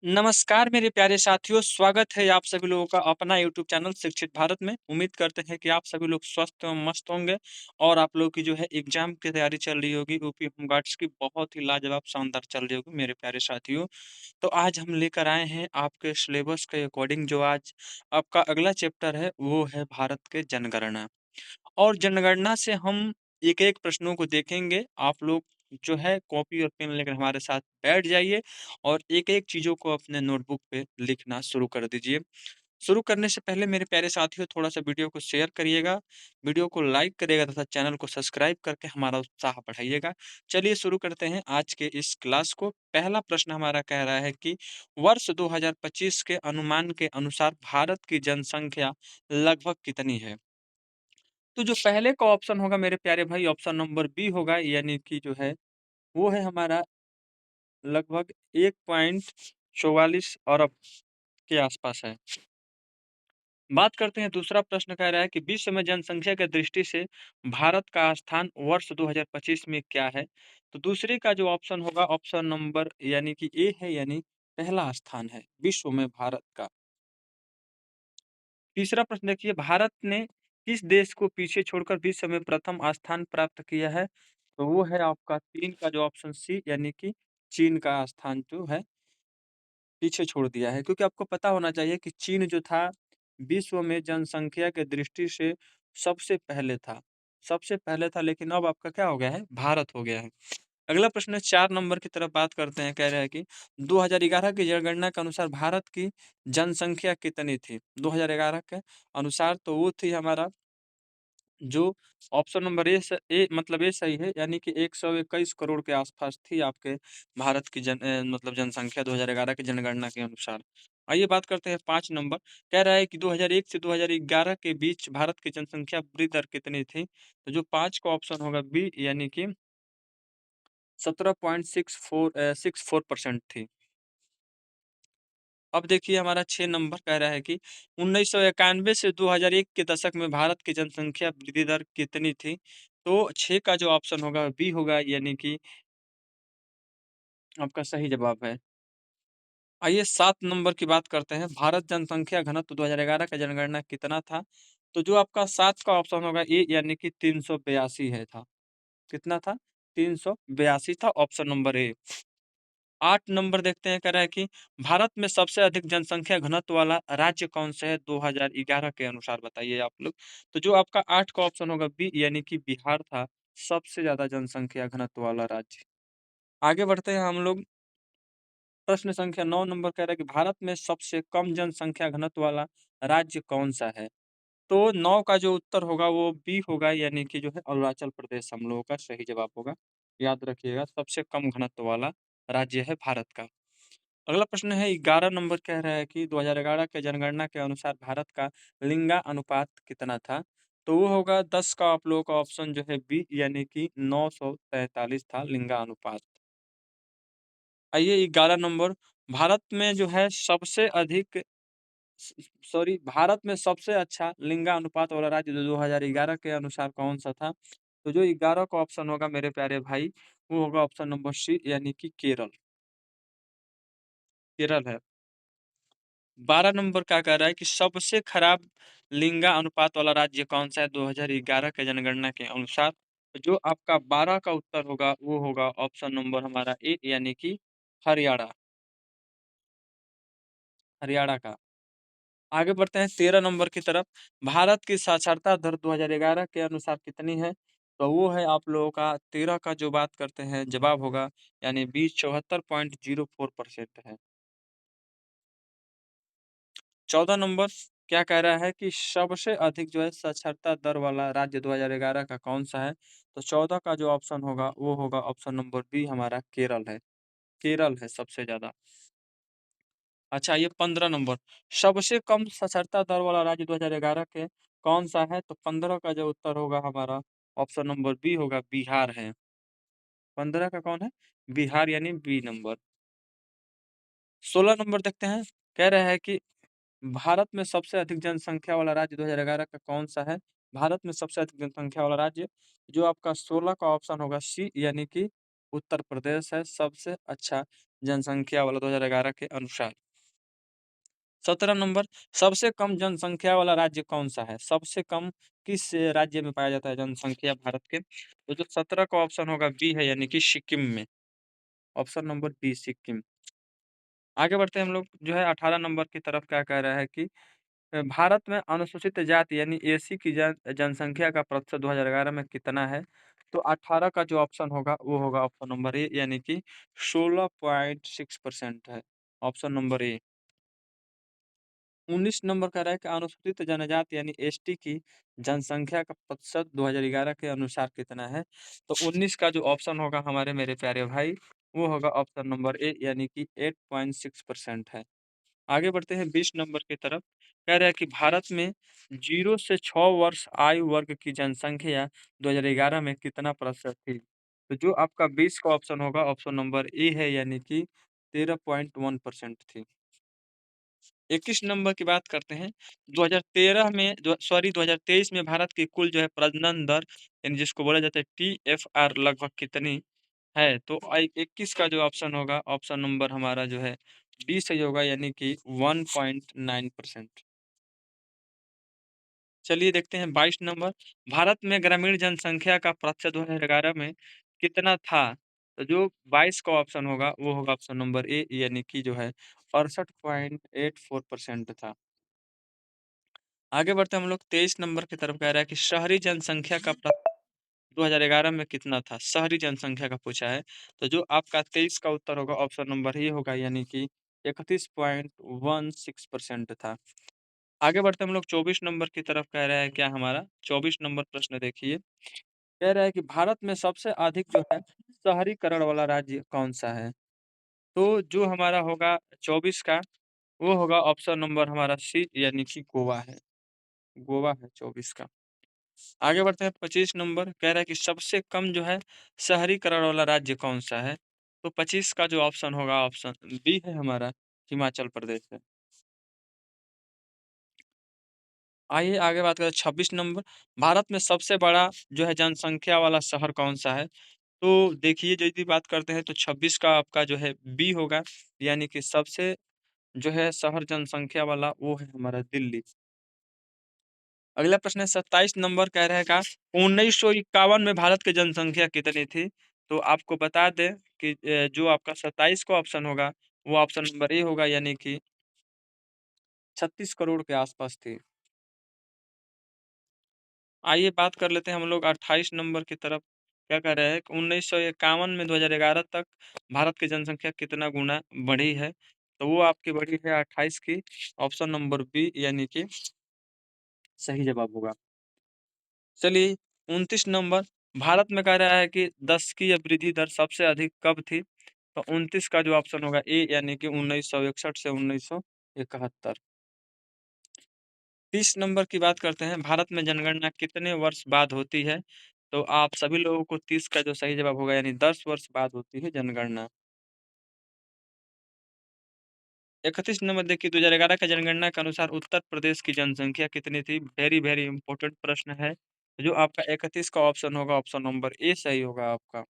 नमस्कार मेरे प्यारे साथियों, स्वागत है आप सभी लोगों का अपना यूट्यूब चैनल शिक्षित भारत में। उम्मीद करते हैं कि आप सभी लोग स्वस्थ एवं मस्त होंगे और आप लोगों की जो है एग्ज़ाम की तैयारी चल रही होगी, यूपी होमगार्ड्स की बहुत ही लाजवाब शानदार चल रही होगी मेरे प्यारे साथियों। तो आज हम लेकर आए हैं आपके सिलेबस के अकॉर्डिंग जो आज आपका अगला चैप्टर है, वो है भारत के जनगणना। और जनगणना से हम एक-एक प्रश्नों को देखेंगे। आप लोग जो है कॉपी और पेन लेकर हमारे साथ बैठ जाइए और एक-एक चीज़ों को अपने नोटबुक पे लिखना शुरू कर दीजिए। शुरू करने से पहले मेरे प्यारे साथियों थोड़ा-सा वीडियो को शेयर करिएगा, वीडियो को लाइक करिएगा तथा चैनल को सब्सक्राइब करके हमारा उत्साह बढ़ाइएगा। चलिए शुरू करते हैं आज के इस क्लास को। पहला प्रश्न हमारा कह रहा है कि वर्ष 2025 के अनुमान के अनुसार भारत की जनसंख्या लगभग कितनी है? तो जो पहले का ऑप्शन होगा मेरे प्यारे भाई ऑप्शन नंबर बी होगा यानी कि जो है वो है हमारा लगभग 1.44 अरब के आसपास है। बात करते हैं दूसरा प्रश्न कह रहा है कि विश्व में जनसंख्या की दृष्टि से भारत का स्थान वर्ष 2025 में क्या है? तो दूसरे का जो ऑप्शन होगा ऑप्शन नंबर यानी कि ए है यानी पहला स्थान है विश्व में भारत का। तीसरा प्रश्न देखिए भारत ने किस देश को पीछे छोड़कर विश्व में प्रथम स्थान प्राप्त किया है? तो वो है आपका 3 का जो ऑप्शन सी यानी कि चीन का स्थान जो है पीछे छोड़ दिया है। क्योंकि आपको पता होना चाहिए कि चीन जो था विश्व में जनसंख्या की दृष्टि से सबसे पहले था। सबसे पहले था लेकिन अब आपका क्या हो गया है? भारत हो गया है। अगला प्रश्न 4 नंबर की तरफ बात करते हैं, कह रहा है कि 2011 की जनगणना के अनुसार भारत की जनसंख्या कितनी थी? 2011 के अनुसार तो वो थी हमारा जो ऑप्शन नंबर ए मतलब ए सही है यानी कि 121 करोड़ के आसपास थी आपके भारत की मतलब जनसंख्या 2011 की जनगणना के अनुसार। आइए बात करते हैं 5 नंबर, कह रहा है कि 2001 से 2011 के बीच भारत की जनसंख्या वृद्धि दर कितनी थी? तो जो 5 का ऑप्शन होगा बी यानी कि 17.64% थी। अब देखिए हमारा 6 नंबर कह रहा है कि 1991 से 2001 के दशक में भारत की जनसंख्या वृद्धि दर कितनी थी? तो 6 का जो ऑप्शन होगा बी होगा यानी कि आपका सही जवाब है। आइए 7 नंबर की बात करते हैं। भारत जनसंख्या घनत्व 2011 का जनगणना कितना था? तो जो आपका 7 का ऑप्शन होगा ए यानी कि 382 है था। कितना था? 382 था ऑप्शन नंबर ए। 8 नंबर देखते हैं, कह रहा है कि भारत में सबसे अधिक जनसंख्या घनत्व वाला राज्य कौन सा है 2011 के अनुसार बताइए आप लोग। तो जो आपका 8 का ऑप्शन होगा बी यानी कि बिहार था सबसे ज़्यादा जनसंख्या घनत्व वाला राज्य। आगे बढ़ते हैं हम लोग, प्रश्न संख्या 9 नंबर कह रहा है कि भारत में सबसे कम जनसंख्या घनत्व वाला राज्य कौन-सा है? तो 9 का जो उत्तर होगा वो बी होगा यानी कि जो है अरुणाचल प्रदेश हम लोगों का सही जवाब होगा। याद रखिएगा सबसे कम घनत्व वाला राज्य है भारत का। अगला प्रश्न है 11 नंबर, कह रहा है कि 2011 के जनगणना के अनुसार भारत का लिंगानुपात कितना था? तो वो होगा 10 का आप लोगों का ऑप्शन जो है बी यानी कि 943 था लिंगानुपात। आइए 11 नंबर, भारत में जो है सबसे अधिक स सॉरी भारत में सबसे अच्छा लिंगानुपात वाला राज्य जो 2011 के अनुसार कौन-सा था? तो जो 11 का ऑप्शन होगा मेरे प्यारे भाई, वो होगा ऑप्शन नंबर सी यानी कि केरल। केरल है। 12 नंबर क्या कह रहा है कि सबसे खराब लिंगानुपात वाला राज्य कौन-सा है 2011 के जनगणना के अनुसार? तो जो आपका 12 का उत्तर होगा वो होगा ऑप्शन नंबर हमारा ए यानी कि हरियाणा, हरियाणा का। आगे बढ़ते हैं 13 नंबर की तरफ। भारत की साक्षरता दर 2011 के अनुसार कितनी है? तो वो है आप लोगों का 13 का जो बात करते हैं जवाब होगा यानी बी 74.04% है। 14 नंबर क्या कह रहा है कि सबसे अधिक जो है साक्षरता दर वाला राज्य 2011 का कौन-सा है? तो 14 का जो ऑप्शन होगा वो होगा ऑप्शन नंबर बी हमारा केरल है। केरल है सबसे ज़्यादा। अच्छा ये 15 नंबर, सबसे कम साक्षरता दर वाला राज्य 2011 के कौन-सा है? तो 15 का जो उत्तर होगा हमारा ऑप्शन नंबर बी होगा बिहार है। 15 का कौन है? बिहार यानी बी नंबर। 16 नंबर देखते हैं, कह रहा है कि भारत में सबसे अधिक जनसंख्या वाला राज्य 2011 का कौन-सा है? भारत में सबसे अधिक जनसंख्या वाला राज्य जो आपका 16 का ऑप्शन होगा सी यानी कि उत्तर प्रदेश है सबसे अच्छा जनसंख्या वाला 2011 के अनुसार। 17 नंबर, सबसे कम जनसंख्या वाला राज्य कौन-सा है? सबसे कम किस राज्य में पाया जाता है जनसंख्या भारत के? तो जो 17 का ऑप्शन होगा बी है, यानी कि सिक्किम में। Option number B Sikkim. आगे बढ़ते हैं हम लोग, जो है 18 नंबर की तरफ क्या कह रहा है कि भारत में अनुसूचित जाति यानी एससी की जनसंख्या का प्रतिशत 2011 में कितना है? तो 18 का जो ऑप्शन होगा वो होगा ऑप्शन नंबर ए, यानी कि 16.6% है। Option number A. 19 नंबर कह रहा है कि अनुसूचित जनजाति यानी एसटी की जनसंख्या का प्रतिशत 2011 के अनुसार कितना है? तो 19 का जो ऑप्शन होगा हमारे मेरे प्यारे भाई, वो होगा ऑप्शन नंबर ए, यानी कि 8.6% है। आगे बढ़ते हैं 20 नंबर की तरफ। कह रहा है कि भारत में 0 से 6 वर्ष आयु वर्ग की जनसंख्या 2011 में कितना प्रतिशत थी? तो जो आपका 20 का ऑप्शन होगा, ऑप्शन नंबर ए है, यानी कि 13.1% थी। 21 नंबर की बात करते हैं। 2013 में जो सॉरी 2023 में भारत की कुल जो है प्रजनन दर, यानी जिसको बोला जाता है टीएफआर, लगभग कितनी है? तो 21 का जो ऑप्शन होगा, ऑप्शन नंबर हमारा जो है डी सही होगा, यानी कि 1.9%। चलिए देखते हैं 22 नंबर। भारत में ग्रामीण जनसंख्या का प्रतिशत 2011 में कितना था? तो जो 22 का ऑप्शन होगा वो होगा ऑप्शन नंबर ए, यानी कि जो है 68.84% था। आगे बढ़ते हैं हम लोग 23 नंबर की तरफ। कह रहा है कि शहरी जनसंख्या का 2011 में कितना था? शहरी जनसंख्या का पूछा है। तो जो आपका 23 का उत्तर होगा, ऑप्शन नंबर ही होगा, यानी कि 31.16% था। आगे बढ़ते हम लोग 24 नंबर की तरफ। कह रहा है क्या हमारा 24 नंबर प्रश्न देखिए। कह रहा है कि भारत में सबसे अधिक जो है शहरीकरण वाला राज्य कौन-सा है? तो जो हमारा होगा 24 का, वो होगा ऑप्शन नंबर हमारा सी, यानी कि गोवा है। गोवा है 24 का। आगे बढ़ते हैं 25 नंबर। कह रहा है कि सबसे कम जो है शहरीकरण वाला राज्य कौन-सा है? तो 25 का जो ऑप्शन होगा, ऑप्शन बी है हमारा, हिमाचल प्रदेश है। आइए आगे बात करें 26 नंबर। भारत में सबसे बड़ा जो है जनसंख्या वाला शहर कौन-सा है? तो देखिए, यदि बात करते हैं तो 26 का आपका जो है बी होगा, यानी कि सबसे जो है शहर जनसंख्या वाला वो है हमारा दिल्ली। अगला प्रश्न है 27 नंबर। कह रहेगा 1951 में भारत की जनसंख्या कितनी थी? तो आपको बता दें कि जो आपका 27 का ऑप्शन होगा वो ऑप्शन नंबर ए होगा, यानी कि 36 करोड़ के आसपास थी। आइए बात कर लेते हैं हम लोग 28 नंबर की तरफ। क्या कह रहे हैं कि 1951 में 2011 तक भारत की जनसंख्या कितना गुना बढ़ी है? तो वो आपकी बढ़ी है 28 की। ऑप्शन नंबर बी, यानी कि सही जवाब होगा। चलिए 29 नंबर। भारत में कह रहा है कि 10 की वृद्धि दर सबसे अधिक कब थी? तो 29 का जो ऑप्शन होगा ए, यानी कि 1961 से 1971। 30 नंबर की बात करते हैं। भारत में जनगणना कितने वर्ष बाद होती है? तो आप सभी लोगों को 30 का जो सही जवाब होगा, यानी 10 वर्ष बाद होती है जनगणना। 31 नंबर देखिए, 2011 का जनगणना के अनुसार उत्तर प्रदेश की जनसंख्या कितनी थी? वेरी वेरी इंपॉर्टेंट प्रश्न है। जो आपका 31 का ऑप्शन होगा, ऑप्शन नंबर ए सही होगा आपका।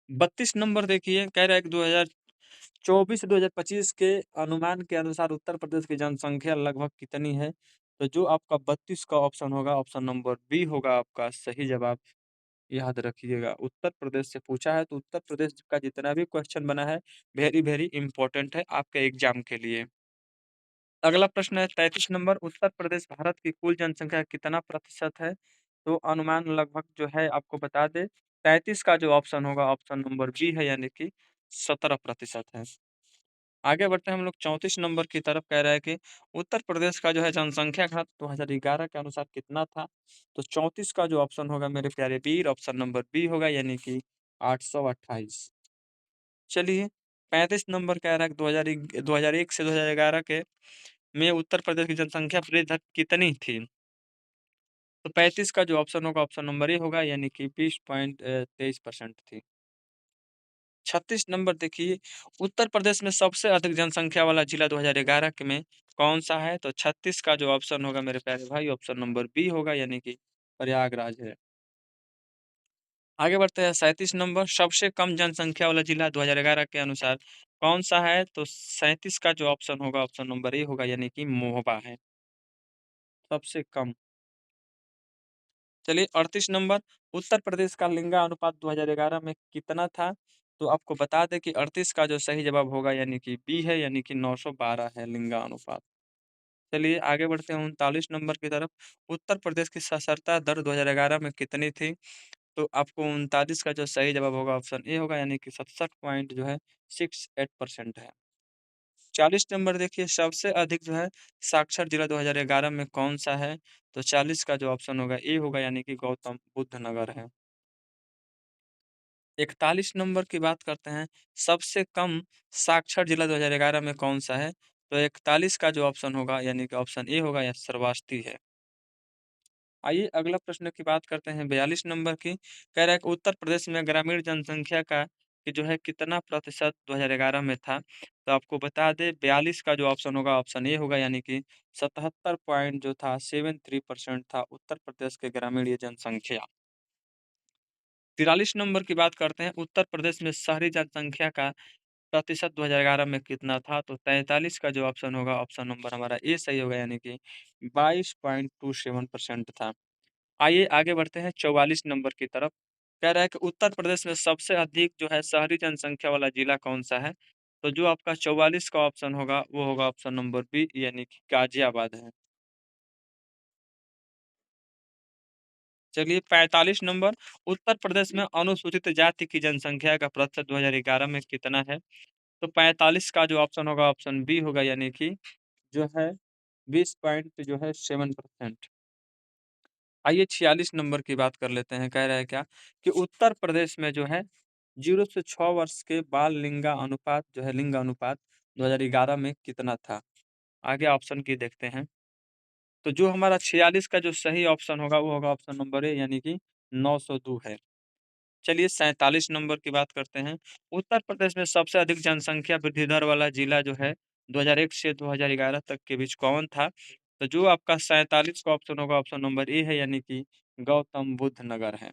32 नंबर देखिए, कह रहा है कि 2024-2025 के अनुमान के अनुसार उत्तर प्रदेश की जनसंख्या लगभग कितनी है? तो जो आपका 32 का ऑप्शन होगा, ऑप्शन नंबर बी होगा आपका सही जवाब। याद रखिएगा, उत्तर प्रदेश से पूछा है तो उत्तर प्रदेश का जितना भी क्वेश्चन बना है वेरी वेरी इंपॉर्टेंट है आपके एग्जाम के लिए। अगला प्रश्न है 33 नंबर। उत्तर प्रदेश भारत की कुल जनसंख्या का कितना प्रतिशत है? तो अनुमान लगभग जो है आपको बता दें, 33 का जो ऑप्शन होगा, ऑप्शन नंबर बी है, यानी कि 17% है। आगे बढ़ते हैं हम लोग 34 नंबर की तरफ। कह रहा है कि उत्तर प्रदेश का जो है जनसंख्या घनत्व 2011 के अनुसार कितना था? तो 34 का जो ऑप्शन होगा मेरे प्यारे वीर, ऑप्शन नंबर बी होगा, यानी कि 828। चलिए 35 नंबर कह रहा है कि 2001 से 2011 के में उत्तर प्रदेश की जनसंख्या वृद्धि दर कितनी थी? तो 35 का जो ऑप्शन होगा, ऑप्शन नंबर ए होगा, यानी कि 20.23% थी। 36 नंबर देखिए, उत्तर प्रदेश में सबसे अधिक जनसंख्या वाला जिला 2011 के में कौन-सा है? तो 36 का जो ऑप्शन होगा मेरे प्यारे भाई, ऑप्शन नंबर बी होगा, यानी कि प्रयागराज है। आगे बढ़ते हैं 37 नंबर, सबसे कम जनसंख्या वाला जिला 2011 के अनुसार कौन-सा है? तो 37 का जो ऑप्शन होगा, ऑप्शन नंबर ए होगा, यानी कि मोहबा है, सबसे कम। चलिए 38 नंबर, उत्तर प्रदेश का लिंगानुपात 2011 में कितना था? तो आपको बता दें कि 38 का जो सही जवाब होगा, यानी कि बी है, यानी कि 912 है लिंगानुपात। चलिए आगे बढ़ते हैं 39 नंबर की तरफ। उत्तर प्रदेश की साक्षरता दर 2011 में कितनी थी? तो आपको 39 का जो सही जवाब होगा, ऑप्शन ए होगा, यानी कि 67 पॉइंट जो है 68% है। 40 नंबर देखिए, सबसे अधिक जो है साक्षर जिला 2011 में कौन-सा है? तो 40 का जो ऑप्शन होगा ए होगा, यानी कि गौतम बुद्ध नगर है। 41 नंबर की बात करते हैं, सबसे कम साक्षर जिला 2011 में कौन-सा है? तो 41 का जो ऑप्शन होगा, यानी कि ऑप्शन ए होगा, या श्रावस्ती है। आइए अगला प्रश्न की बात करते हैं 42 नंबर की। कह रहा है कि उत्तर प्रदेश में ग्रामीण जनसंख्या का कि जो है कितना प्रतिशत 2011 में था? तो आपको बता दें 42 का जो ऑप्शन होगा, ऑप्शन ए होगा, यानी कि 77 पॉइंट जो था 73% था उत्तर प्रदेश के ग्रामीण ये जनसंख्या। 43 नंबर की बात करते हैं, उत्तर प्रदेश में शहरी जनसंख्या का प्रतिशत 2011 में कितना था? तो 43 का जो ऑप्शन होगा, ऑप्शन नंबर हमारा ए सही होगा, यानी कि 22.27% था। आइए आगे बढ़ते हैं 44 नंबर की तरफ। कह रहा है कि उत्तर प्रदेश में सबसे अधिक जो है शहरी जनसंख्या वाला जिला कौन-सा है? तो जो आपका 44 का ऑप्शन होगा, वो होगा ऑप्शन नंबर बी, यानी कि गाज़ियाबाद है। चलिए 45 नंबर, उत्तर प्रदेश में अनुसूचित जाति की जनसंख्या का प्रतिशत 2011 में कितना है? तो 45 का जो ऑप्शन होगा, ऑप्शन बी होगा, यानी कि जो है 20 पॉइंट जो है 7%। आइए 46 नंबर की बात कर लेते हैं। कह रहा है क्या कि उत्तर प्रदेश में जो है 0 से 6 वर्ष के बाल लिंगानुपात 2011 में कितना था? आगे ऑप्शन की देखते हैं। तो जो हमारा 46 का जो सही ऑप्शन होगा, वो होगा ऑप्शन नंबर ए, यानी कि 902 है। चलिए 47 नंबर की बात करते हैं। उत्तर प्रदेश में सबसे अधिक जनसंख्या वृद्धि दर वाला जिला जो है 2001 से 2011 तक के बीच कौन था? तो जो आपका 47 का ऑप्शन होगा, ऑप्शन नंबर ए है, यानी कि गौतम बुद्ध नगर है।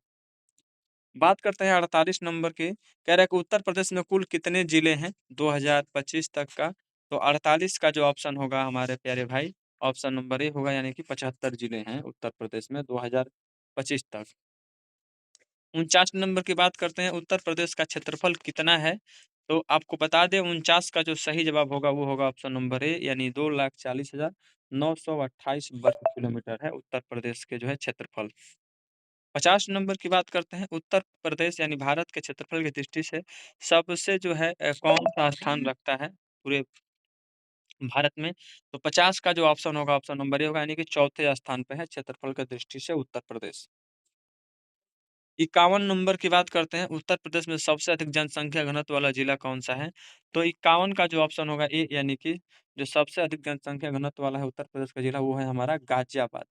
बात करते हैं 48 नंबर की। कह रहा है कि उत्तर प्रदेश में कुल कितने जिले हैं 2025 तक का? तो 48 का जो ऑप्शन होगा हमारे प्यारे भाई, ऑप्शन नंबर ए होगा, यानी कि 75 जिले हैं उत्तर प्रदेश में 2025 तक। 49 नंबर की बात करते हैं, उत्तर प्रदेश का क्षेत्रफल कितना है? तो आपको बता दें 49 का जो सही जवाब होगा, वो होगा ऑप्शन नंबर ए, यानी 2,40,928 वर्ग किलोमीटर है उत्तर प्रदेश के जो है क्षेत्रफल। 50 नंबर की बात करते हैं, उत्तर प्रदेश यानी भारत के क्षेत्रफल की दृष्टि से सबसे जो है कौन-सा स्थान रखता है पूरे भारत में? तो 50 का जो ऑप्शन होगा, ऑप्शन नंबर ए होगा, यानी कि चौथे स्थान पे है क्षेत्रफल की दृष्टि से उत्तर प्रदेश। 51 नंबर की बात करते हैं, उत्तर प्रदेश में सबसे अधिक जनसंख्या घनत्व वाला जिला कौन-सा है? तो 51 का जो ऑप्शन होगा ए, यानी कि जो सबसे अधिक जनसंख्या घनत्व वाला है उत्तर प्रदेश का जिला, वो है हमारा गाज़ियाबाद।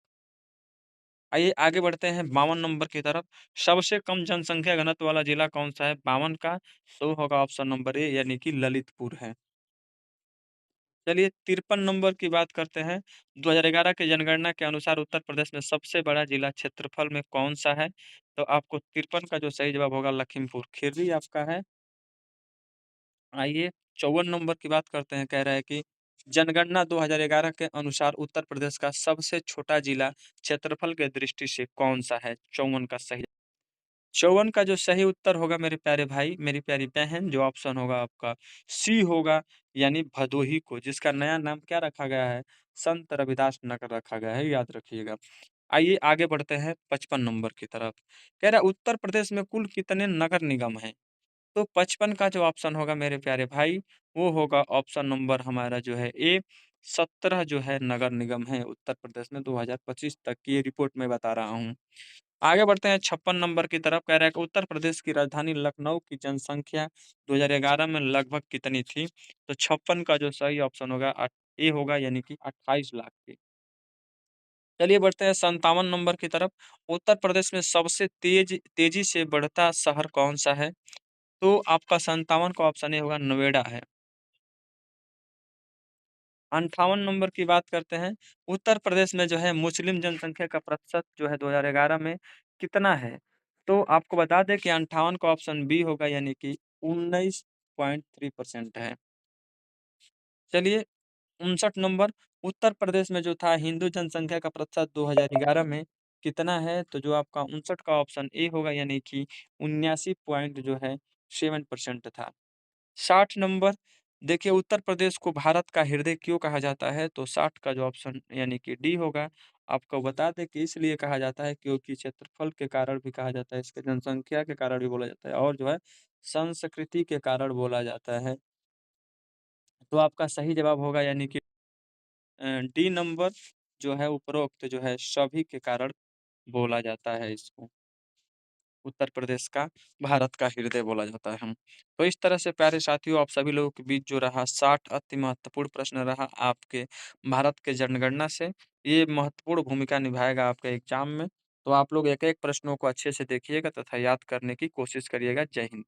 आइए आगे बढ़ते हैं 52 नंबर की तरफ। सबसे कम जनसंख्या घनत्व वाला जिला कौन-सा है 52 का? तो होगा ऑप्शन नंबर ए, यानी कि ललितपुर है। चलिए 53 नंबर की बात करते हैं। 2011 की जनगणना के अनुसार उत्तर प्रदेश में सबसे बड़ा जिला क्षेत्रफल में कौन-सा है? तो आपको 53 का जो सही जवाब होगा, लखीमपुर खीरी आपका है। आइए 54 नंबर की बात करते हैं। कह रहा है कि जनगणना 2011 के अनुसार उत्तर प्रदेश का सबसे छोटा जिला क्षेत्रफल के दृष्टि से कौन-सा है? 54 का सही 54 का जो सही उत्तर होगा मेरे प्यारे भाई, मेरी प्यारी बहन, जो ऑप्शन होगा आपका सी होगा, यानी भदोही को, जिसका नया नाम क्या रखा गया है? संत रविदास नगर रखा गया है, याद रखिएगा। आइए आगे बढ़ते हैं 55 नंबर की तरफ। कह रहा है उत्तर प्रदेश में कुल कितने नगर निगम हैं? तो 55 का जो ऑप्शन होगा मेरे प्यारे भाई, वो होगा ऑप्शन नंबर हमारा जो है ए, 17 जो है नगर निगम है उत्तर प्रदेश में 2025 तक की, ये रिपोर्ट मैं बता रहा हूँ। आगे बढ़ते हैं 56 नंबर की तरफ। कह रहा है कि उत्तर प्रदेश की राजधानी लखनऊ की जनसंख्या 2011 में लगभग कितनी थी? तो 56 का जो सही ऑप्शन होगा ए होगा, यानी कि 28 लाख की। चलिए बढ़ते हैं 57 नंबर की तरफ। उत्तर प्रदेश में सबसे तेजी से बढ़ता शहर कौन-सा है? तो आपका 57 का ऑप्शन ए होगा, नोएडा है। 58 नंबर की बात करते हैं। उत्तर प्रदेश में जो है मुस्लिम जनसंख्या का प्रतिशत जो है 2011 में कितना है? तो आपको बता दें कि 58 का ऑप्शन बी होगा यानी कि 19.3% है। चलिए 59 नंबर उत्तर प्रदेश में जो था हिंदू जनसंख्या का प्रतिशत 2011 में कितना है? तो जो आपका 59 का ऑप्शन ए होगा यानी कि 79 पॉइंट जो है 7% था। 60 नंबर देखिए उत्तर प्रदेश को भारत का हृदय क्यों कहा जाता है? तो 60 का जो ऑप्शन यानी कि डी होगा। आपको बता दें कि इसलिए कहा जाता है क्योंकि क्षेत्रफल के कारण भी कहा जाता है, इसके जनसंख्या के कारण भी बोला जाता है और जो है संस्कृति के कारण बोला जाता है। तो आपका सही जवाब होगा यानी कि डी नंबर जो है उपरोक्त जो है सभी के कारण बोला जाता है इसको। उत्तर प्रदेश का भारत का हृदय बोला जाता है। तो इस तरह से प्यारे साथियों आप सभी लोगों के बीच जो रहा 60 अति महत्वपूर्ण प्रश्न रहा आपके भारत के जनगणना से। ये महत्वपूर्ण भूमिका निभाएगा आपके एग्ज़ाम में। तो आप लोग एक-एक प्रश्नों को अच्छे से देखिएगा तथा याद करने की कोशिश करिएगा। जय हिंद।